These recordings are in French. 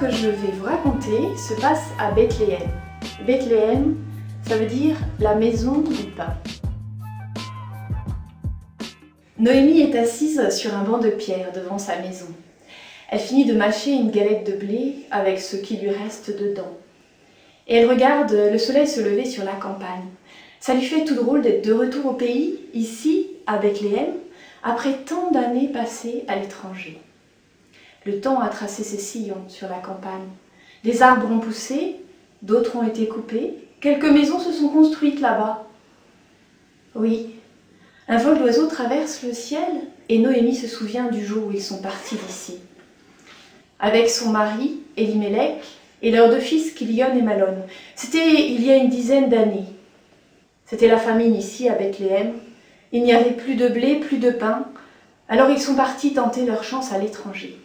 que je vais vous raconter se passe à Bethléem. Bethléem, ça veut dire la maison du pain. Noémie est assise sur un banc de pierre devant sa maison. Elle finit de mâcher une galette de blé avec ce qui lui reste dedans. Et elle regarde le soleil se lever sur la campagne. Ça lui fait tout drôle d'être de retour au pays, ici, à Bethléem, après tant d'années passées à l'étranger. Le temps a tracé ses sillons sur la campagne. Des arbres ont poussé, d'autres ont été coupés, quelques maisons se sont construites là-bas. Oui, un vol d'oiseaux traverse le ciel et Noémie se souvient du jour où ils sont partis d'ici. Avec son mari, Elimelech, et leurs deux fils, Kilion et Malon. C'était il y a une dizaine d'années. C'était la famine ici à Bethléem. Il n'y avait plus de blé, plus de pain. Alors ils sont partis tenter leur chance à l'étranger.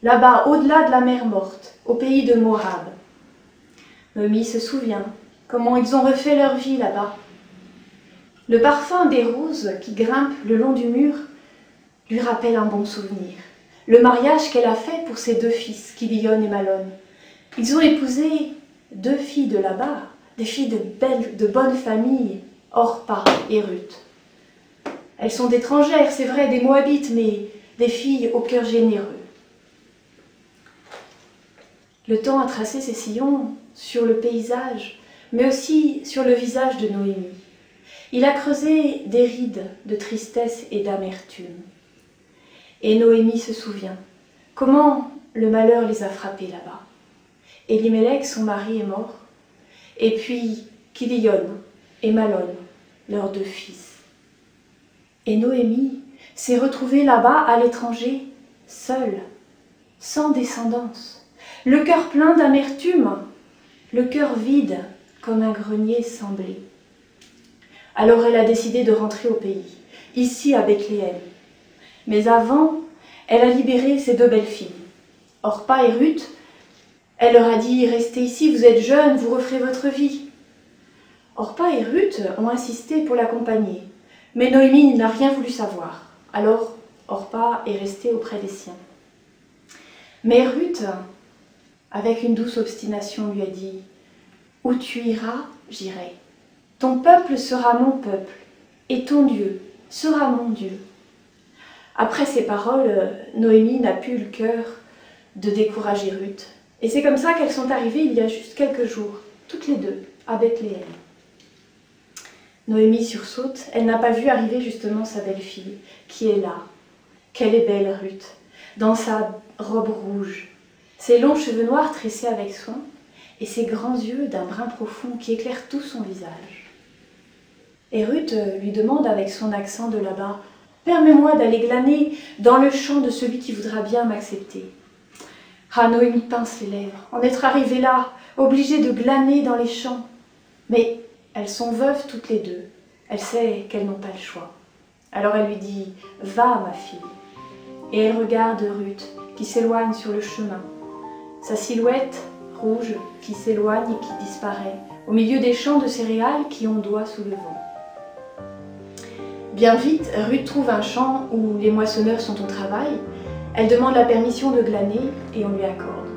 Là-bas, au-delà de la mer Morte, au pays de Moab. Noémie se souvient comment ils ont refait leur vie là-bas. Le parfum des roses qui grimpent le long du mur lui rappelle un bon souvenir. Le mariage qu'elle a fait pour ses deux fils, Kilion et Malon. Ils ont épousé deux filles de là-bas, des filles de bonne famille, Orpa et Ruth. Elles sont d'étrangères, c'est vrai, des Moabites, mais des filles au cœur généreux. Le temps a tracé ses sillons sur le paysage, mais aussi sur le visage de Noémie. Il a creusé des rides de tristesse et d'amertume. Et Noémie se souvient comment le malheur les a frappés là-bas. Elimelech, son mari, est mort, et puis Kilion et Malon, leurs deux fils. Et Noémie s'est retrouvée là-bas à l'étranger, seule, sans descendance, le cœur plein d'amertume, le cœur vide comme un grenier sans blé. Alors elle a décidé de rentrer au pays, ici à Bethléem. Mais avant, elle a libéré ses deux belles filles, Orpa et Ruth. Elle leur a dit « Restez ici, vous êtes jeunes, vous referez votre vie ». Orpa et Ruth ont insisté pour l'accompagner, mais Noémie n'a rien voulu savoir. Alors Orpa est restée auprès des siens. Mais Ruth, avec une douce obstination, lui a dit « Où tu iras, j'irai. Ton peuple sera mon peuple, et ton Dieu sera mon Dieu. » Après ces paroles, Noémie n'a plus le cœur de décourager Ruth. Et c'est comme ça qu'elles sont arrivées il y a juste quelques jours, toutes les deux, à Bethléem. Noémie sursaute, elle n'a pas vu arriver justement sa belle-fille, qui est là. Qu'elle est belle, Ruth, dans sa robe rouge, ses longs cheveux noirs tressés avec soin, et ses grands yeux d'un brun profond qui éclairent tout son visage. Et Ruth lui demande avec son accent de là-bas, « Permets-moi d'aller glaner dans le champ de celui qui voudra bien m'accepter. » Ah, Noémie pince les lèvres, en être arrivée là, obligée de glaner dans les champs. Mais elles sont veuves toutes les deux, elle sait qu'elles n'ont pas le choix. Alors elle lui dit « Va, ma fille !» Et elle regarde Ruth qui s'éloigne sur le chemin, sa silhouette rouge qui s'éloigne et qui disparaît, au milieu des champs de céréales qui ondoient sous le vent. Bien vite, Ruth trouve un champ où les moissonneurs sont au travail. Elle demande la permission de glaner et on lui accorde.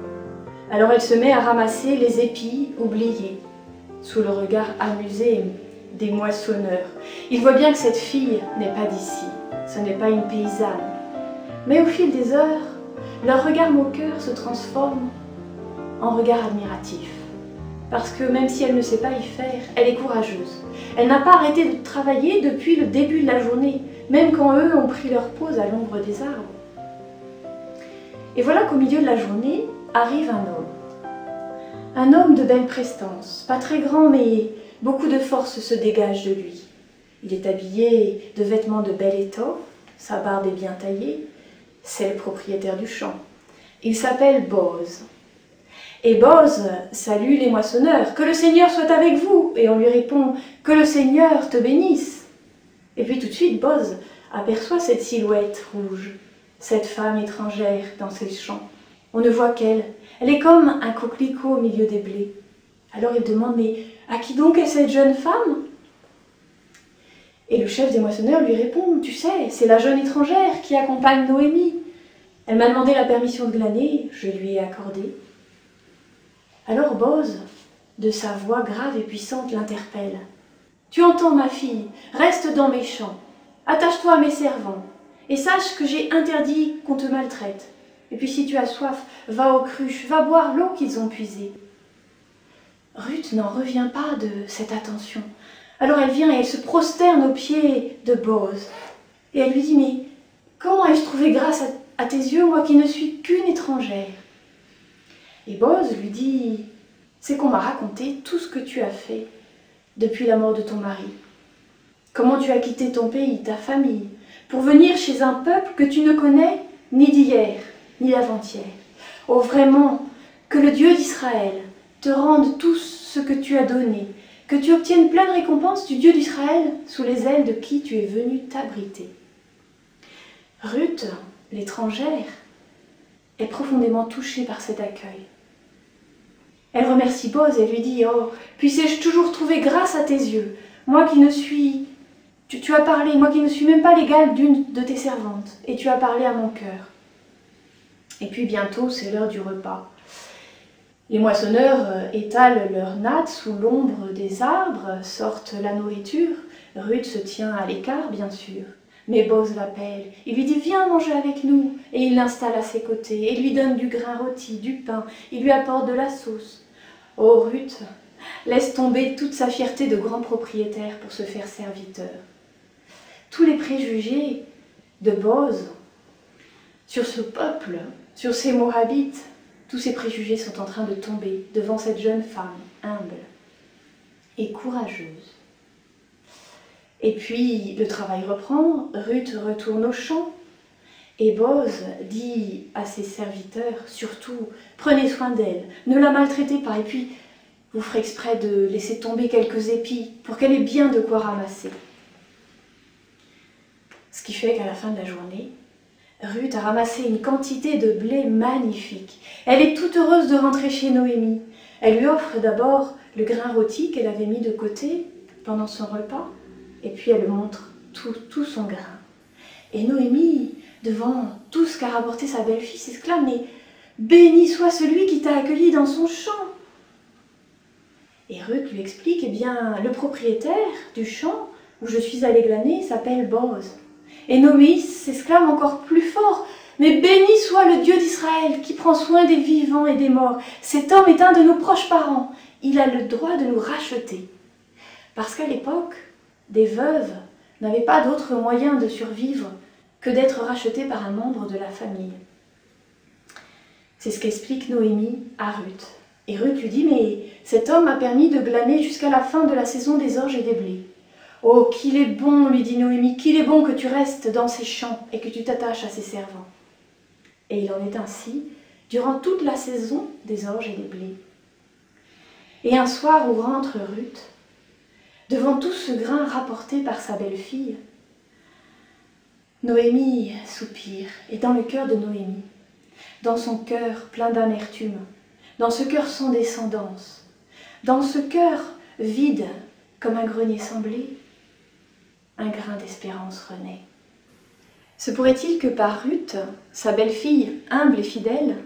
Alors elle se met à ramasser les épis oubliés, sous le regard amusé des moissonneurs. Il voit bien que cette fille n'est pas d'ici, ce n'est pas une paysanne. Mais au fil des heures, leur regard moqueur se transforme en regard admiratif. Parce que même si elle ne sait pas y faire, elle est courageuse. Elle n'a pas arrêté de travailler depuis le début de la journée, même quand eux ont pris leur pause à l'ombre des arbres. Et voilà qu'au milieu de la journée arrive un homme. Un homme de belle prestance, pas très grand mais beaucoup de force se dégage de lui. Il est habillé de vêtements de belle étoffe, sa barbe est bien taillée, c'est le propriétaire du champ. Il s'appelle Boz. Et Boz salue les moissonneurs, « Que le Seigneur soit avec vous !» Et on lui répond, « Que le Seigneur te bénisse !» Et puis tout de suite, Boz aperçoit cette silhouette rouge, cette femme étrangère dans ses champs. On ne voit qu'elle. Elle est comme un coquelicot au milieu des blés. Alors il demande, « Mais à qui donc est cette jeune femme ?» Et le chef des moissonneurs lui répond, « Tu sais, c'est la jeune étrangère qui accompagne Noémie. Elle m'a demandé la permission de glaner, je lui ai accordé. Alors Boz, de sa voix grave et puissante, l'interpelle. « Tu entends, ma fille, reste dans mes champs, attache-toi à mes servants, et sache que j'ai interdit qu'on te maltraite. Et puis si tu as soif, va aux cruches, va boire l'eau qu'ils ont puisée. » Ruth n'en revient pas de cette attention. Alors elle vient et elle se prosterne aux pieds de Boz. Et elle lui dit, mais comment ai-je trouvé grâce à tes yeux, moi qui ne suis qu'une étrangère? Et Boz lui dit, c'est qu'on m'a raconté tout ce que tu as fait depuis la mort de ton mari. Comment tu as quitté ton pays, ta famille, pour venir chez un peuple que tu ne connais ni d'hier, ni d'avant-hier. Oh vraiment, que le Dieu d'Israël te rende tout ce que tu as donné, que tu obtiennes pleine récompense du Dieu d'Israël sous les ailes de qui tu es venu t'abriter. Ruth, l'étrangère, est profondément touchée par cet accueil. Elle remercie Boz et lui dit « Oh, puissé-je toujours trouver grâce à tes yeux, moi qui ne suis... Tu as parlé, moi qui ne suis même pas l'égale d'une de tes servantes, et tu as parlé à mon cœur. » Et puis bientôt, c'est l'heure du repas. Les moissonneurs étalent leurs nattes sous l'ombre des arbres, sortent la nourriture. Ruth se tient à l'écart, bien sûr. Mais Boz l'appelle, il lui dit « Viens manger avec nous » et il l'installe à ses côtés et lui donne du grain rôti, du pain, il lui apporte de la sauce. Oh Ruth, laisse tomber toute sa fierté de grand propriétaire pour se faire serviteur. Tous les préjugés de Boz sur ce peuple, sur ces Moabites, tous ces préjugés sont en train de tomber devant cette jeune femme humble et courageuse. Et puis le travail reprend, Ruth retourne au champ et Boz dit à ses serviteurs, surtout, prenez soin d'elle, ne la maltraitez pas et puis vous ferez exprès de laisser tomber quelques épis pour qu'elle ait bien de quoi ramasser. Ce qui fait qu'à la fin de la journée, Ruth a ramassé une quantité de blé magnifique. Elle est toute heureuse de rentrer chez Noémie. Elle lui offre d'abord le grain rôti qu'elle avait mis de côté pendant son repas, et puis elle lui montre tout son grain. Et Noémie, devant tout ce qu'a rapporté sa belle-fille, s'exclame « Mais béni soit celui qui t'a accueilli dans son champ !» Et Ruth lui explique « Eh bien, le propriétaire du champ où je suis allée glaner s'appelle Boz. » Et Noémie s'exclame encore plus fort « Mais béni soit le Dieu d'Israël qui prend soin des vivants et des morts. Cet homme est un de nos proches parents. Il a le droit de nous racheter. » Parce qu'à l'époque, des veuves n'avaient pas d'autre moyen de survivre que d'être rachetées par un membre de la famille. C'est ce qu'explique Noémie à Ruth. Et Ruth lui dit « Mais cet homme m'a permis de glaner jusqu'à la fin de la saison des orges et des blés. » « Oh, qu'il est bon, lui dit Noémie, qu'il est bon que tu restes dans ces champs et que tu t'attaches à ses servants. » Et il en est ainsi durant toute la saison des orges et des blés. Et un soir où rentre Ruth, devant tout ce grain rapporté par sa belle-fille, Noémie soupire, et dans le cœur de Noémie, dans son cœur plein d'amertume, dans ce cœur sans descendance, dans ce cœur vide comme un grenier sans blé, un grain d'espérance renaît. Se pourrait-il que par Ruth, sa belle-fille humble et fidèle,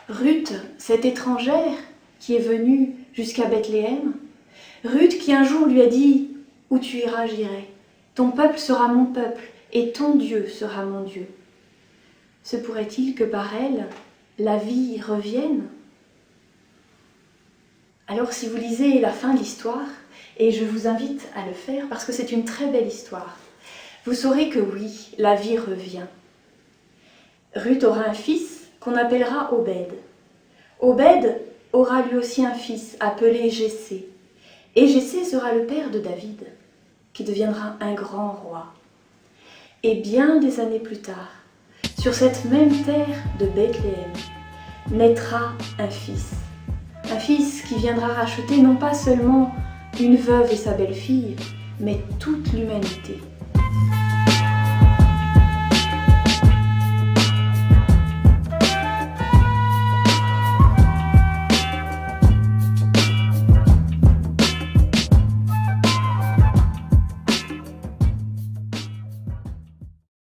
Ruth, cette étrangère qui est venue jusqu'à Bethléem, Ruth qui un jour lui a dit « Où tu iras, j'irai, ton peuple sera mon peuple et ton Dieu sera mon Dieu », se pourrait-il que par elle, la vie revienne? Alors si vous lisez la fin de l'histoire, et je vous invite à le faire parce que c'est une très belle histoire, vous saurez que oui, la vie revient. Ruth aura un fils qu'on appellera Obed. Obed aura lui aussi un fils appelé Jessé. Et Jessé sera le père de David, qui deviendra un grand roi. Et bien des années plus tard, sur cette même terre de Bethléem, naîtra un fils qui viendra racheter non pas seulement une veuve et sa belle-fille, mais toute l'humanité.